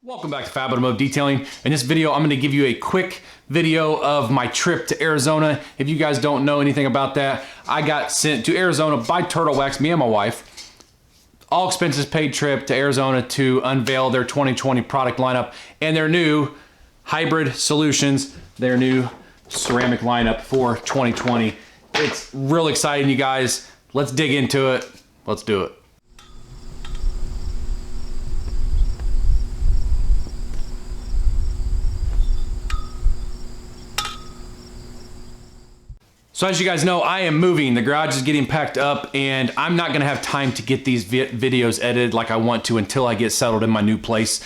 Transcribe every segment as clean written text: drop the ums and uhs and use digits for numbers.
Welcome back to Fab Automotive Detailing. In this video, I'm going to give you a quick video of my trip to Arizona. If you guys don't know anything about that, I got sent to Arizona by Turtle Wax, me and my wife. All expenses paid trip to Arizona to unveil their 2020 product lineup and their new hybrid solutions, their new ceramic lineup for 2020. It's real exciting, you guys. Let's dig into it. Let's do it. So as you guys know, I am moving. The garage is getting packed up and I'm not gonna have time to get these videos edited like I want to until I get settled in my new place.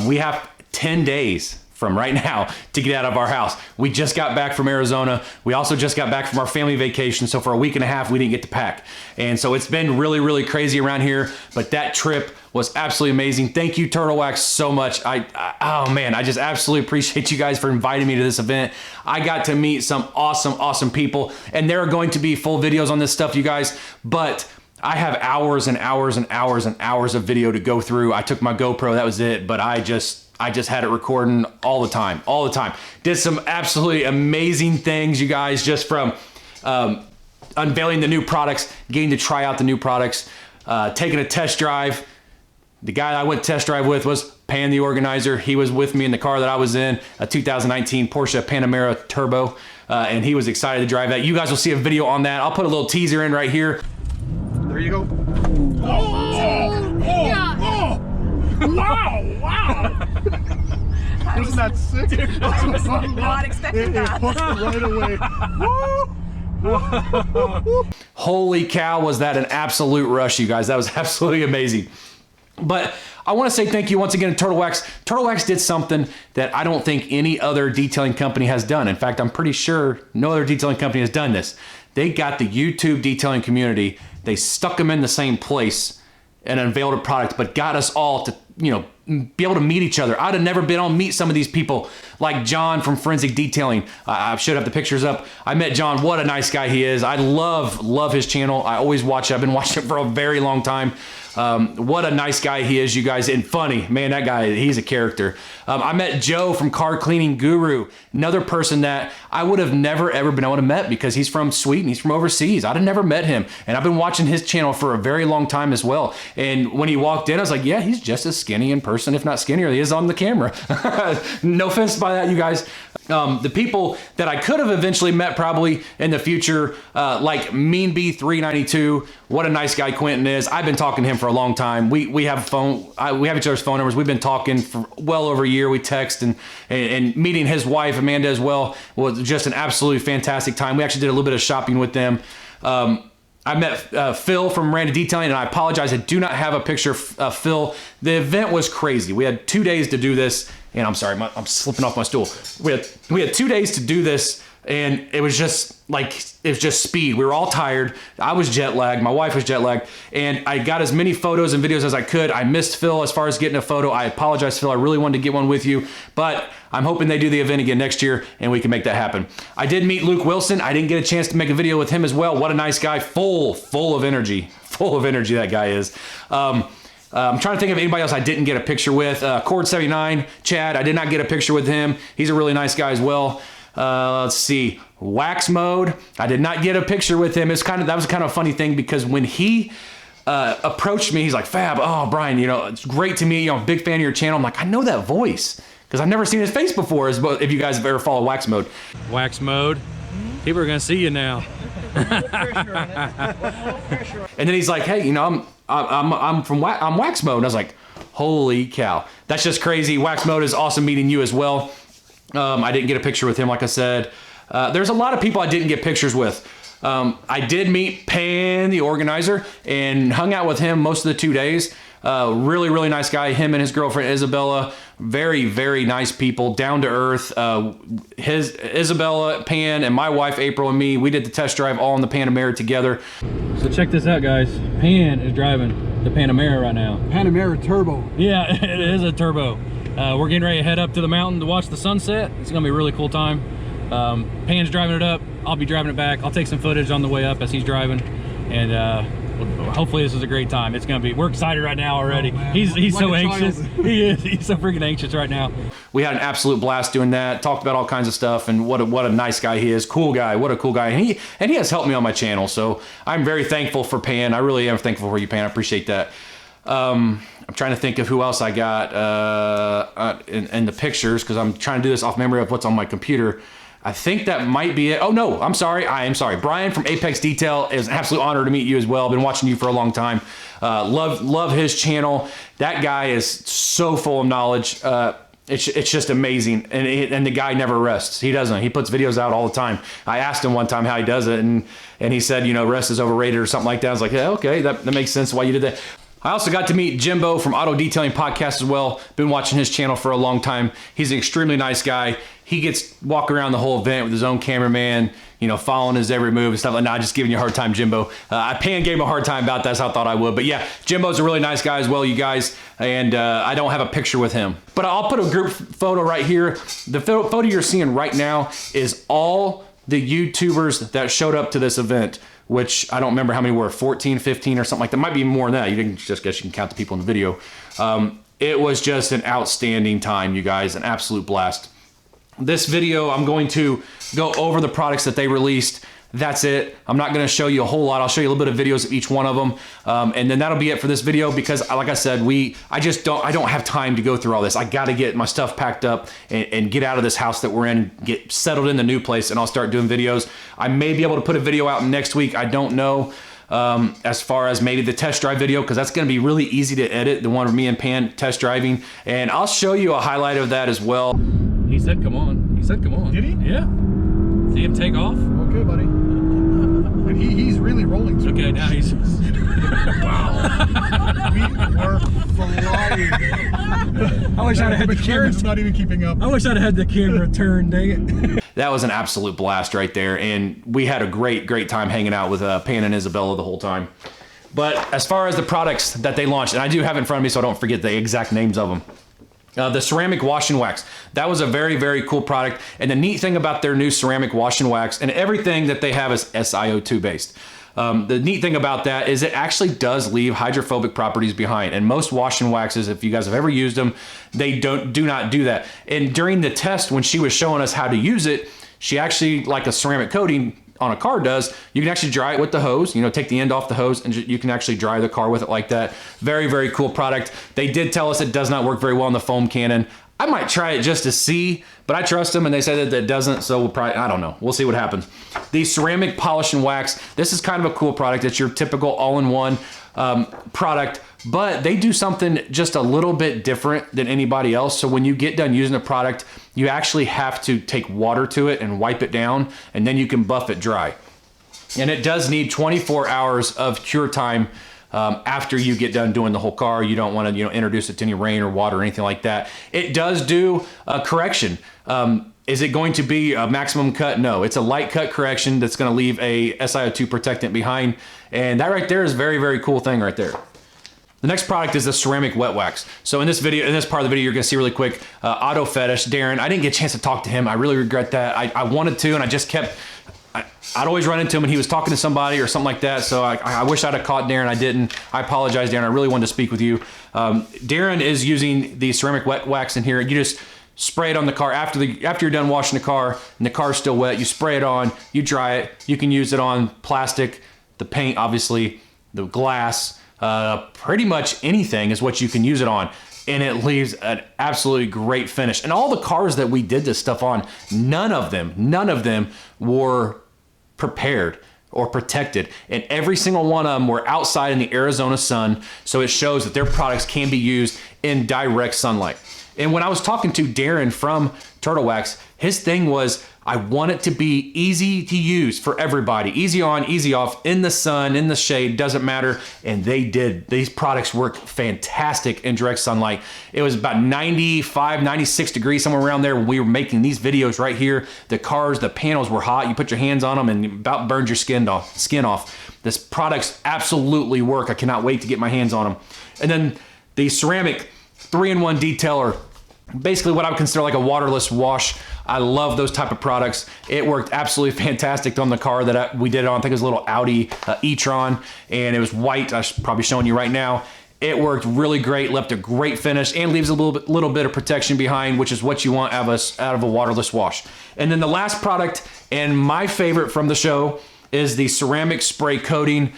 We have 10 days from right now to get out of our house. We just got back from Arizona. We also just got back from our family vacation. So for a week and a half, we didn't get to pack. And so it's been really, really crazy around here, but that trip was absolutely amazing. Thank you, Turtle Wax, so much. Oh man, I just absolutely appreciate you guys for inviting me to this event. I got to meet some awesome people, and there are going to be full videos on this stuff, you guys, but I have hours and hours and hours and hours of video to go through. I took my GoPro, that was it, but I just had it recording all the time. Did some absolutely amazing things, you guys, just from unveiling the new products, getting to try out the new products, taking a test drive. The guy I went test drive with was Pan, the organizer. He was with me in the car that I was in, a 2019 Porsche Panamera Turbo, and he was excited to drive that. You guys will see a video on that. I'll put a little teaser in right here. There you go. Wow! Isn't that sick? Dude, I was not expecting that. It hooked right away. Holy cow, was that an absolute rush, you guys. That was absolutely amazing. But I want to say thank you once again to Turtle Wax. Turtle Wax did something that I don't think any other detailing company has done. In fact, I'm pretty sure no other detailing company has done this. They got the YouTube detailing community. They stuck them in the same place and unveiled a product, but got us all to, you know, be able to meet each other. I'd have never been able to meet some of these people like John from Forensic Detailing. I should have the pictures up. I met John. What a nice guy he is. I love his channel. I always watch it. I've been watching it for a very long time. What a nice guy he is, you guys, and funny. Man, that guy, he's a character. I met Joe from Car Cleaning Guru, another person that I would have never ever been able to met because he's from Sweden, he's from overseas. I'd have never met him, and I've been watching his channel for a very long time as well. And when he walked in, I was like, yeah, he's just as skinny in person, if not skinnier, than he is on the camera. No offense by that, you guys. The people that I could have eventually met probably in the future, like Mean B 392, what a nice guy Quentin is. I've been talking to him for a long time. We have we have each other's phone numbers. We've been talking for well over a year. We text and meeting his wife Amanda as well was just an absolutely fantastic time. We actually did a little bit of shopping with them. I met Phil from Miranda Detailing, and I apologize, I do not have a picture of Phil. The event was crazy. We had 2 days to do this, and I'm sorry, I'm slipping off my stool. We had 2 days to do this, and it was just speed. We were all tired. I was jet lagged. My wife was jet lagged, and I got as many photos and videos as I could. I missed Phil as far as getting a photo. I apologize, Phil. I really wanted to get one with you, but I'm hoping they do the event again next year and we can make that happen. I did meet Luke Wilson. I didn't get a chance to make a video with him as well. What a nice guy, full of energy. Full of energy, that guy is. I'm trying to think of anybody else I didn't get a picture with. Cord 79, Chad, I did not get a picture with him. He's a really nice guy as well. Let's see, Wax Mode, I did not get a picture with him. That was kind of a funny thing because when he approached me, he's like, Fab, oh, Brian, you know, it's great to meet you. I'm a big fan of your channel. I'm like, I know that voice because I've never seen his face before, if you guys have ever followed Wax Mode. Wax Mode, people are going to see you now. And then he's like, hey, you know, I'm Wax Mode. And I was like, holy cow, that's just crazy. Wax Mode is awesome meeting you as well. I didn't get a picture with him, like I said. There's a lot of people I didn't get pictures with. I did meet Pan, the organizer, and hung out with him most of the 2 days. Really nice guy. Him and his girlfriend Isabella, very nice people, down to earth. His Isabella, Pan, and my wife April and me, we did the test drive all in the Panamera together. So check this out, guys. Pan is driving the Panamera right now. Panamera Turbo. Yeah, it is a turbo. We're getting ready to head up to the mountain to watch the sunset. It's gonna be a really cool time. Pan's driving it up. I'll be driving it back. I'll take some footage on the way up as he's driving, and Hopefully this is a great time. It's gonna be. We're excited right now already. Oh, He's like so a anxious. child. He is. He's so freaking anxious right now. We had an absolute blast doing that. Talked about all kinds of stuff, and what a nice guy he is. Cool guy. What a cool guy. And he has helped me on my channel. So I'm very thankful for Pan. I really am thankful for you, Pan. I appreciate that. I'm trying to think of who else I got in the pictures, because I'm trying to do this off memory of what's on my computer. I think that might be it. Oh no, I'm sorry. I am sorry. Brian from Apex Detail, is an absolute honor to meet you as well. Been watching you for a long time. Love his channel. That guy is so full of knowledge. It's just amazing, and the guy never rests. He doesn't. He puts videos out all the time. I asked him one time how he does it, and he said, you know, rest is overrated or something like that. I was like, yeah, okay, that makes sense why you did that. I also got to meet Jimbo from Auto Detailing Podcast as well. Been watching his channel for a long time. He's an extremely nice guy. He gets walk around the whole event with his own cameraman, you know, following his every move and stuff like that. Nah, just giving you a hard time, Jimbo. Pan gave him a hard time about that, so I thought I would. But yeah, Jimbo's a really nice guy as well, you guys. And I don't have a picture with him. But I'll put a group photo right here. The photo you're seeing right now is all the YouTubers that showed up to this event, which I don't remember how many were, 14, 15 or something like that. Might be more than that. You can just guess, you can count the people in the video. It was just an outstanding time, you guys, an absolute blast. This video, I'm going to go over the products that they released. That's it. I'm not going to show you a whole lot. I'll show you a little bit of videos of each one of them. And then that'll be it for this video, because like I said, I don't have time to go through all this. I got to get my stuff packed up and get out of this house that we're in, get settled in the new place, and I'll start doing videos. I may be able to put a video out next week. I don't know. As far as maybe the test drive video, because that's going to be really easy to edit, the one of me and Pan test driving. And I'll show you a highlight of that as well. He said, "Come on." He said, "Come on." Did he? Yeah. See him take off. Okay, buddy. And he's really rolling too. Okay, now he's. Wow. We were flying. I wish I'd have had the camera. I'm not even keeping up. I wish I'd have had the camera turned. Dang it. That was an absolute blast right there, and we had a great time hanging out with Pan and Isabella the whole time. But as far as the products that they launched, and I do have it in front of me so I don't forget the exact names of them. The ceramic wash and wax. That was a very cool product. And the neat thing about their new ceramic wash and wax, and everything that they have is SiO2 based. The neat thing about that is it actually does leave hydrophobic properties behind. And most wash and waxes, if you guys have ever used them, they do not do that. And during the test, when she was showing us how to use it, she actually, like a ceramic coating on a car does, you can actually dry it with the hose, you know, take the end off the hose, and you can actually dry the car with it like that. Very cool product. They did tell us it does not work very well in the foam cannon. I might try it just to see, but I trust them, and they said that it doesn't, so we'll probably, I don't know. We'll see what happens. The ceramic polish and wax, this is kind of a cool product. It's your typical all-in-one product, but they do something just a little bit different than anybody else. So when you get done using the product, you actually have to take water to it and wipe it down, and then you can buff it dry. And it does need 24 hours of cure time after you get done doing the whole car. You don't want to, you know, introduce it to any rain or water or anything like that. It does do a correction. Is it going to be a maximum cut? No, it's a light cut correction that's going to leave a SiO2 protectant behind. And that right there is a very cool thing right there. The next product is the ceramic wet wax. So in this video, in this part of the video, you're gonna see really quick, Auto Fetish, Darren. I didn't get a chance to talk to him. I really regret that. I wanted to, and I just kept, I'd always run into him and he was talking to somebody or something like that. So I wish I'd have caught Darren. I didn't. I apologize, Darren. I really wanted to speak with you. Darren is using the ceramic wet wax in here. You just spray it on the car after you're done washing the car and the car's still wet. You spray it on, you dry it. You can use it on plastic, the paint, obviously, the glass, pretty much anything is what you can use it on. And it leaves an absolutely great finish. And all the cars that we did this stuff on, none of them were prepared or protected. And every single one of them were outside in the Arizona sun. So it shows that their products can be used in direct sunlight. And when I was talking to Darren from Turtle Wax, his thing was, I want it to be easy to use for everybody. Easy on, easy off, in the sun, in the shade, doesn't matter. And they did. These products work fantastic in direct sunlight. It was about 95, 96 degrees, somewhere around there when we were making these videos right here. The cars, the panels were hot. You put your hands on them and it about burned your skin off. This products absolutely work. I cannot wait to get my hands on them. And then the ceramic 3-in-1 detailer. basically what I would consider like a waterless wash. I love those type of products. It worked absolutely fantastic on the car that we did it on. I think it was a little Audi e-tron, and it was white. I'm probably showing you right now. It worked really great, left a great finish, and leaves a little bit of protection behind, which is what you want out of a waterless wash. And then the last product, and my favorite from the show, is the ceramic spray coating.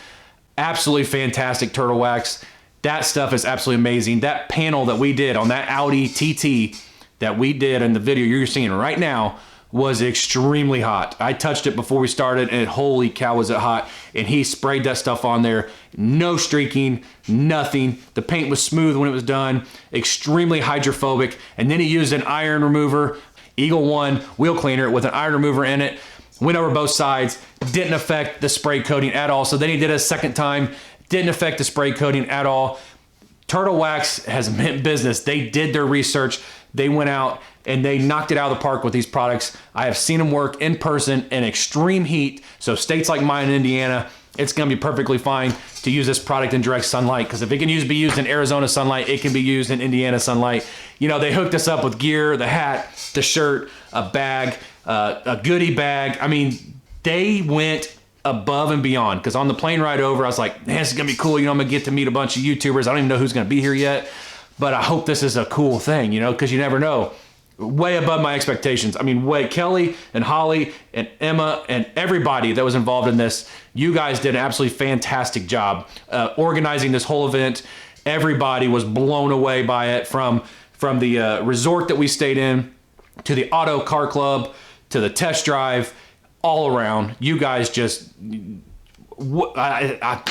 Absolutely fantastic turtle wax. That stuff is absolutely amazing. That panel that we did on that Audi TT that we did in the video you're seeing right now was extremely hot. I touched it before we started, and holy cow was it hot. And he sprayed that stuff on there. No streaking, nothing. The paint was smooth when it was done, extremely hydrophobic. And then he used an iron remover, Eagle One wheel cleaner with an iron remover in it. Went over both sides, didn't affect the spray coating at all. So then he did it a second time, didn't affect the spray coating at all. Turtle Wax has meant business. They did their research. They went out and they knocked it out of the park with these products. I have seen them work in person in extreme heat. So states like mine in Indiana, it's gonna be perfectly fine to use this product in direct sunlight, because if it can be used in Arizona sunlight, it can be used in Indiana sunlight. You know, they hooked us up with gear, the hat, the shirt, a bag, a goodie bag. I mean, they went above and beyond, because on the plane ride over, I was like, man, this is gonna be cool. You know, I'm gonna get to meet a bunch of YouTubers. I don't even know who's gonna be here yet, but I hope this is a cool thing, you know, because you never know. Way above my expectations. I mean, Kelly and Holly and Emma and everybody that was involved in this, you guys did an absolutely fantastic job organizing this whole event. Everybody was blown away by it, from the resort that we stayed in, to the auto car club, to the test drive, all around. You guys just, I'm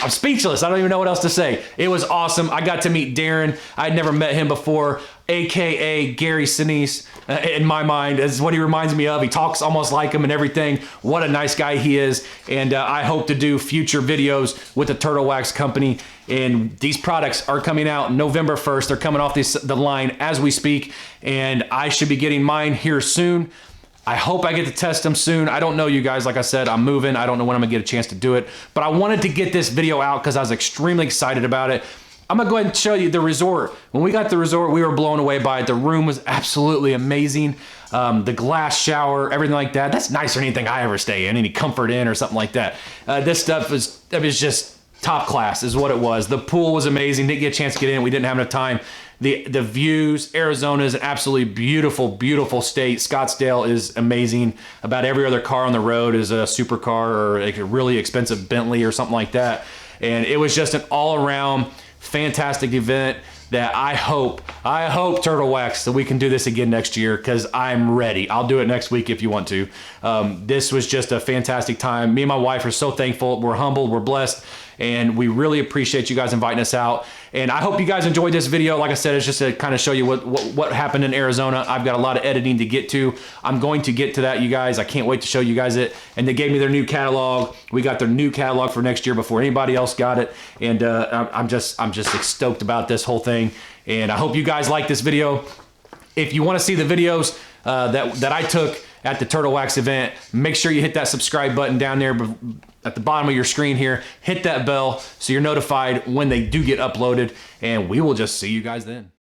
speechless. I don't even know what else to say. It was awesome. I got to meet Darren. I'd never met him before, AKA Gary Sinise. In my mind, is what he reminds me of. He talks almost like him and everything. What a nice guy he is. And I hope to do future videos with the Turtle Wax Company. And these products are coming out November 1st. They're coming off the line as we speak. And I should be getting mine here soon. I hope I get to test them soon. I don't know, you guys. Like I said, I'm moving. I don't know when I'm gonna get a chance to do it. But I wanted to get this video out because I was extremely excited about it. I'm gonna go ahead and show you the resort. When we got to the resort, we were blown away by it. The room was absolutely amazing. The glass shower, everything like that. That's nicer than anything I ever stay in, any Comfort Inn or something like that. This stuff was just top class is what it was. The pool was amazing. Didn't get a chance to get in. We didn't have enough time. The views, Arizona is an absolutely beautiful, beautiful state. Scottsdale is amazing. About every other car on the road is a supercar or like a really expensive Bentley or something like that. And it was just an all-around fantastic event that I hope Turtle Wax, that we can do this again next year, because I'm ready. I'll do it next week if you want to. This was just a fantastic time. Me and my wife are so thankful. We're humbled, we're blessed, and we really appreciate you guys inviting us out. And I hope you guys enjoyed this video. Like I said, it's just to kind of show you what happened in Arizona. I've got a lot of editing to get to. I'm going to get to that, you guys. I can't wait to show you guys it. And they gave me their new catalog. We got their new catalog for next year before anybody else got it. And I'm just stoked about this whole thing. And I hope you guys like this video. If you want to see the videos that I took at the Turtle Wax event, make sure you hit that subscribe button down there at the bottom of your screen here. Hit that bell so you're notified when they do get uploaded, and we will just see you guys then.